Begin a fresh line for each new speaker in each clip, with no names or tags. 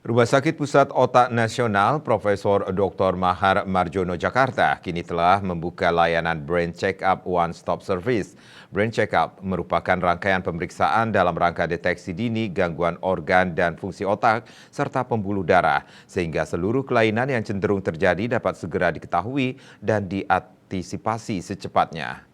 Rumah Sakit Pusat Otak Nasional Profesor Dr. Mahar Marjono Jakarta kini telah membuka layanan Brain Check-up One Stop Service. Brain Check-up merupakan rangkaian pemeriksaan dalam rangka deteksi dini gangguan organ dan fungsi otak serta pembuluh darah, sehingga seluruh kelainan yang cenderung terjadi dapat segera diketahui dan diantisipasi secepatnya.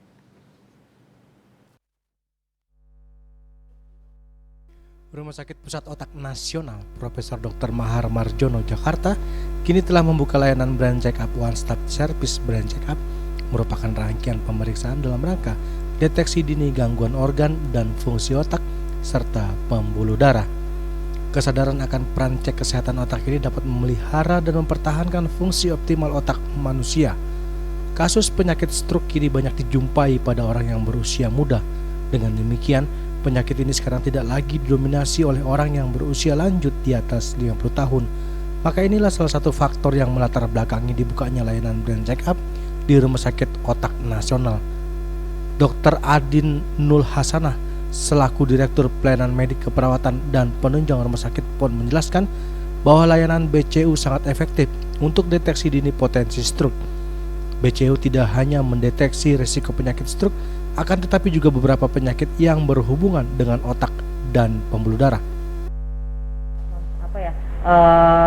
Rumah Sakit Pusat Otak Nasional Profesor Dr. Mahar Marjono Jakarta kini telah membuka layanan Brain Check-up One Stop Service. Brain Check-up merupakan rangkaian pemeriksaan dalam rangka deteksi dini gangguan organ dan fungsi otak serta pembuluh darah. Kesadaran akan peran cek kesehatan otak ini dapat memelihara dan mempertahankan fungsi optimal otak manusia. Kasus penyakit stroke kini banyak dijumpai pada orang yang berusia muda. Dengan demikian, penyakit ini sekarang tidak lagi didominasi oleh orang yang berusia lanjut di atas 50 tahun. Maka inilah salah satu faktor yang melatar belakangi dibukanya layanan Brain Check-up di Rumah Sakit Otak Nasional. Dr. Adin Nul Hasanah selaku Direktur Pelayanan Medik Keperawatan dan Penunjang Rumah Sakit pun menjelaskan bahwa layanan BCU sangat efektif untuk deteksi dini potensi stroke. BCU tidak hanya mendeteksi risiko penyakit stroke, akan tetapi juga beberapa penyakit yang berhubungan dengan otak dan pembuluh darah.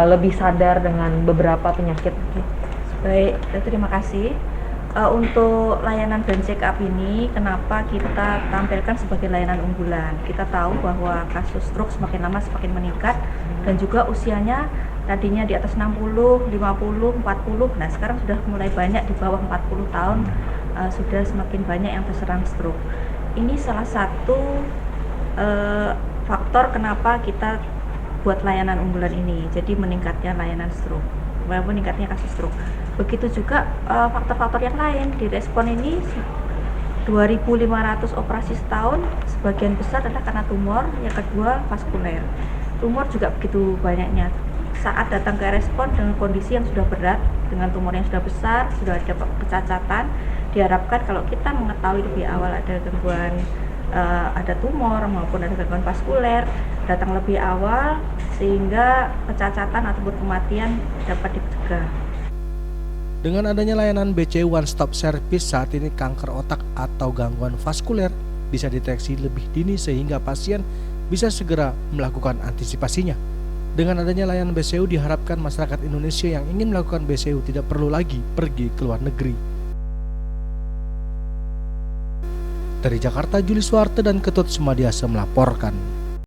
Lebih sadar dengan beberapa penyakit. Baik, terima kasih. Untuk layanan Brain Check-up ini, kenapa kita tampilkan sebagai layanan unggulan? Kita tahu bahwa kasus stroke semakin lama semakin meningkat dan juga usianya tadinya di atas 60, 50, 40. Nah, sekarang sudah mulai banyak di bawah 40 tahun. Sudah semakin banyak yang terserang stroke. Ini salah satu faktor kenapa kita buat layanan unggulan ini. Jadi meningkatnya layanan stroke, meningkatnya kasus stroke. Begitu juga faktor-faktor yang lain. Di respon ini 2.500 operasi setahun, sebagian besar adalah karena tumor, yang kedua vaskuler. Tumor juga begitu banyaknya. Saat datang ke respon dengan kondisi yang sudah berat, dengan tumor yang sudah besar, sudah ada kecacatan, diharapkan kalau kita mengetahui lebih awal ada gangguan, ada tumor maupun ada gangguan vaskuler, datang lebih awal sehingga kecacatan ataupun kematian dapat dicegah.
Dengan adanya layanan BCU One Stop Service, saat ini kanker otak atau gangguan vaskuler bisa deteksi lebih dini sehingga pasien bisa segera melakukan antisipasinya. Dengan adanya layanan BCU diharapkan masyarakat Indonesia yang ingin melakukan BCU tidak perlu lagi pergi ke luar negeri. Dari Jakarta, Juli Suwarte dan Ketut Sumadiasa melaporkan.